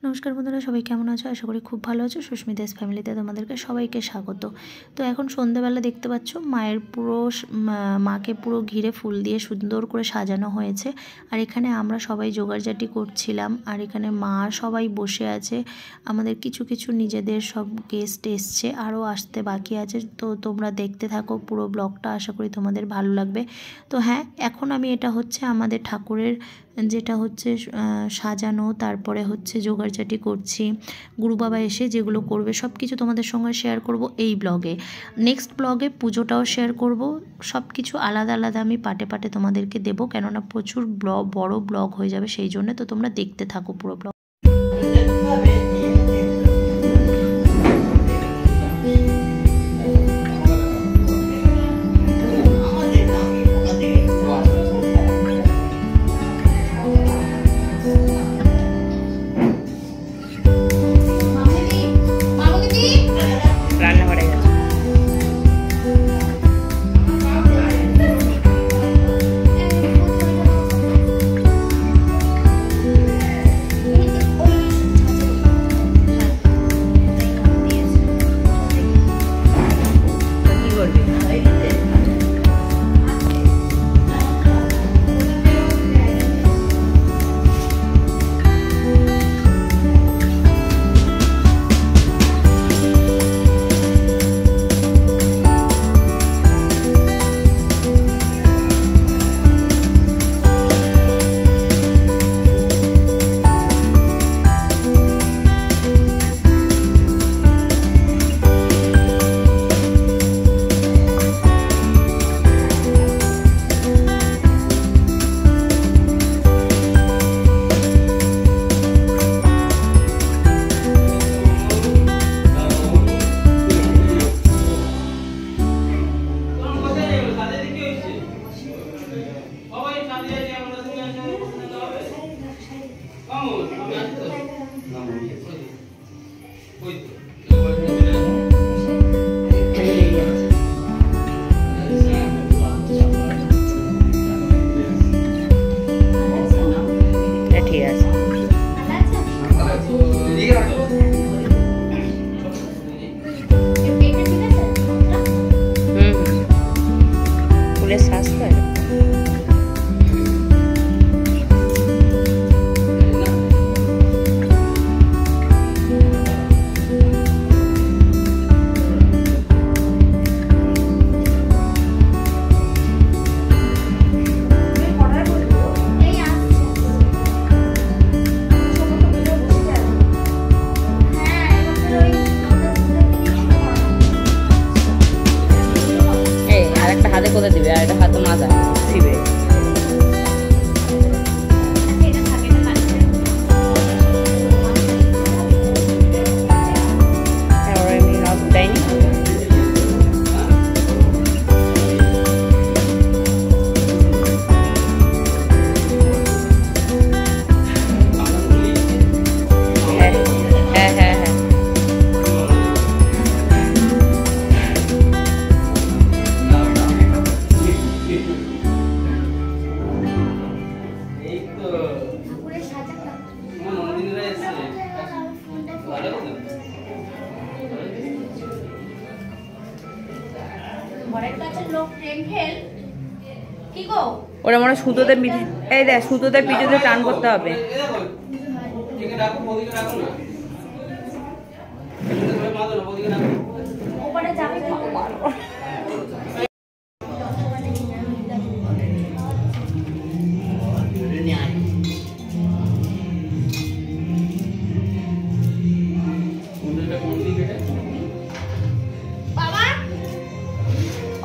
नमस्कार बंधुरा सबाई केमन आछो आशा करी खूब भालो आछो। सुष्मितास फैमिलीते तोमादेरके सबाइके स्वागत। तो एखन सन्ध्येबेला देखते पाচ্ছো मायेर पुरो माके पुरो घिरे फुल दिए सुंदर करे साजानो हयेछे और एखाने आमरा सबाई जोगाड़जाटी करछिलाम और एखाने मा सबाई बसे आछे। आमादेर किछु किछु निजेदेर सब गेस्ट एसछे आरो आसते बाकी आछे। तो तोमरा देखते थाको पुरो ब्लगटा, आशा करी तोमादेर भालो लागबे। तो हाँ, एखन आमि एटा होच्छे आमादेर ठाकुरेर जेटा होच्छे साजानो, तारपरे होच्छे जोगाड़जाटी करछि। गुरु बाबा एसे जेगुलो करबे सबकिछु तोमादेर संगे शेयर करब एई ब्लगे। नेक्स्ट ब्लगे पुजोटाओ शेयर करब। सबकिछु आलादा आलादा आमि पाटे पाटे तोमादेरके देब, केनना प्रचुर बड़ो ब्लग हये जाबे सेई जोन्नो। तो तोमरा देखते थाको पुरो ब्लग। ওরা মনে সুতোতে পিঠে, এই দেখ সুতোতে পিঠেতে টান করতে হবে।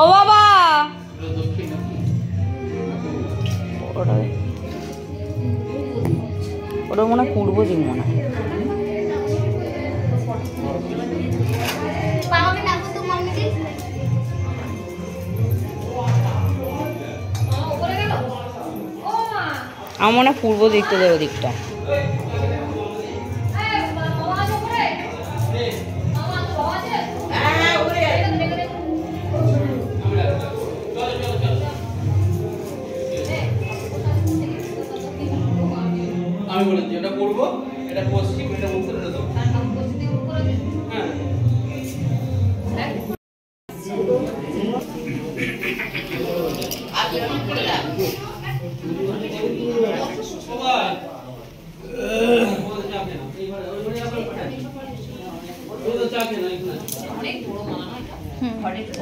ও বাবা, ওটা মনে হয় পূর্ব দিক মনে হয়। আমার মনে হয় পূর্ব দিক তোদের ওদিকটা। আমি বলেছি এটা করব, এটা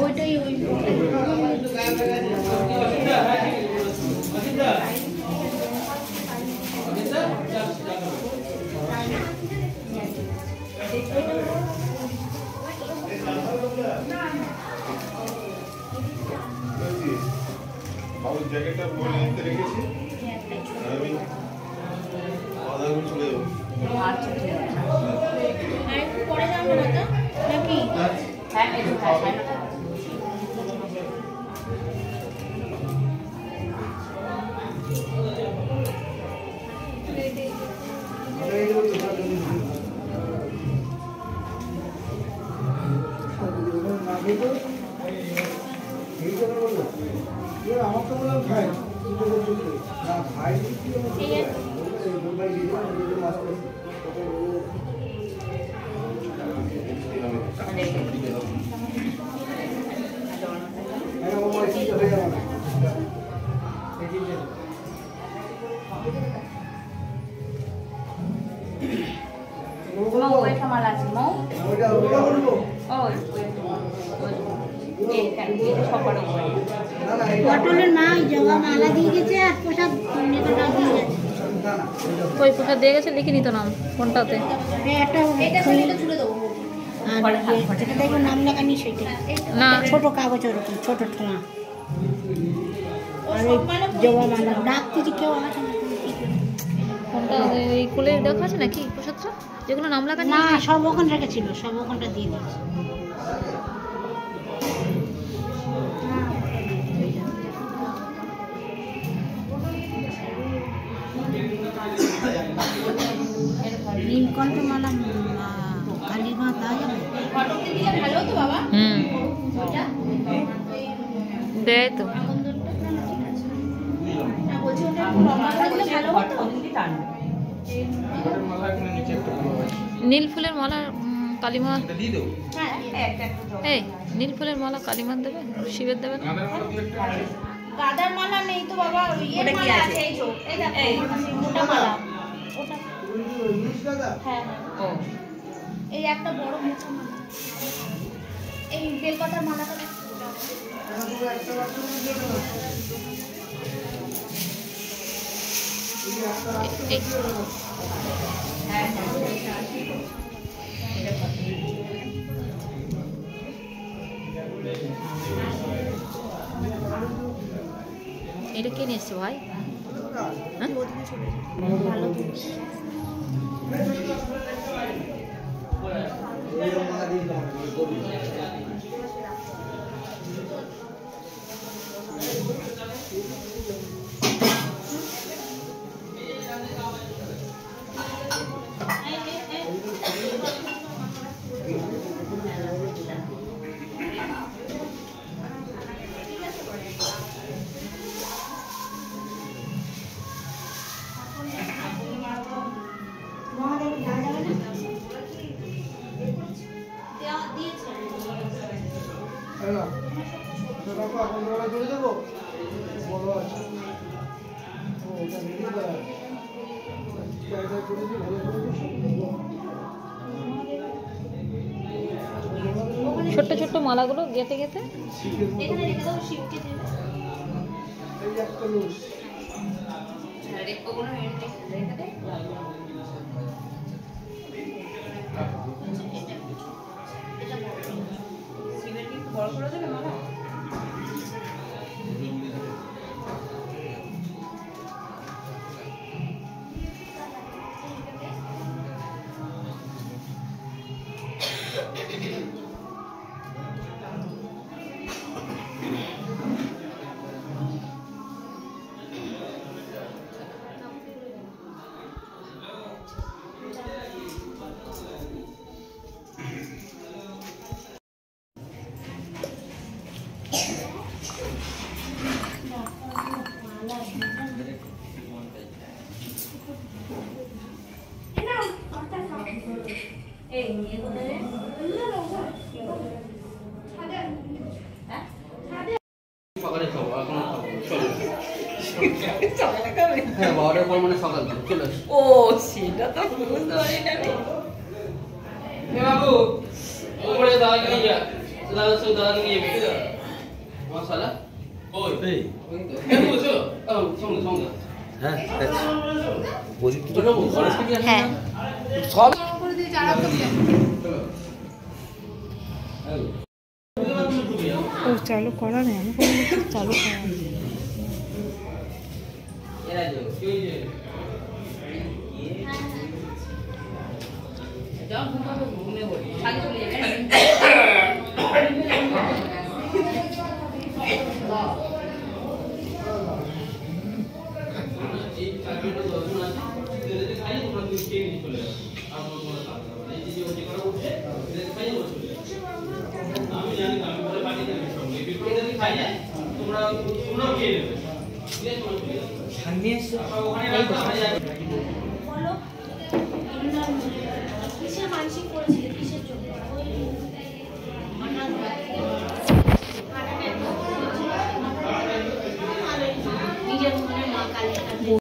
ওইটাই ওই বাবুর জ্যাকেটটা পরে নিতে রেখেছি আমি আধা ঘন্টা চলে যাবো। আচ্ছা ঠিক আছে আর একটু পরে যাবো না তো নাকি হ্যাঁ একটু খাই আমার তো বললাম খাই না খাই mau wait sama lagi mau পটলের মা জবা মালা দিয়ে গেছে আর প্রসাদ নেবেটা দিয়ে গেছে কই প্রসাদ দিয়ে গেছে লিখিনি তো নাম কোনটাতে একটা এটা তুলে দেবো আর যেটা দেখো নাম লেখানি সেটা না ছোট কাগজ ওরকম ছোট ঠোঙা আর ওই জবা মালা ডাক যদি কেউ আসে কোনটা এই কুলে দেখা আছে নাকি প্রসাদটা যেগুলো নাম লেখা না সব ওখানে রেখেছিল সব ওখানটা দিয়ে দিয়েছে নীলকণ্ঠ মালা কালী মা তা যাবে ভালো তো বাবা দেয় তো নীল ফুলের মালা কালিমা এই নীল ফুলের মালা কালিমা দেবে শিবের দেবে না গাদার মালা নেই তো বাবা ইয়ের মালা আছে এই তো এই দেখো মোটা মালা ওটা হ্যাঁ এই একটা বড় মোটা মালা এই বেলপাতার মালাটা এটা কে নিয়ে এসছো ভাই হ্যাঁ ভালো ছোট্ট ছোট্ট মালাগুলো গেঁথে গেঁথে এখানে রেখে দাও শিবকে দেবে বড় করে দেবে মালা সকালে খাবো এখন হ্যাঁ 12টার পর মানে সকাল চলে আসো। ও সেটা তো বুঝতে পারি না আমি। বাবু ওপরে দাদাকে নিয়ে যা, দাদাকে নিয়ে যাবে মশালা ওই বুঝছো সঙ্গে সঙ্গে হ্যাঁ বুঝি কি হ্যাঁ সব ও চালু করা নেই আমি কোনো কিছু চালু করা নেই। এরা যে কেউ যে যাও ঘুমে বলি খালি চলে যাবে এই চাকরিটা দর্শন আছে এদের খাই তোমরা দুই কে নিয়ে চলে যাও আমার কোনো কাজ নেই এই যে ওকে করা হচ্ছে এদের খাই ওরা চলে যাও আমি জানি আমি বলে পাঠিয়ে দেব সঙ্গে বিপরীত যদি খাই যায় তোমরা খেয়ে নেবে সামনে এসে ওখানে রাখো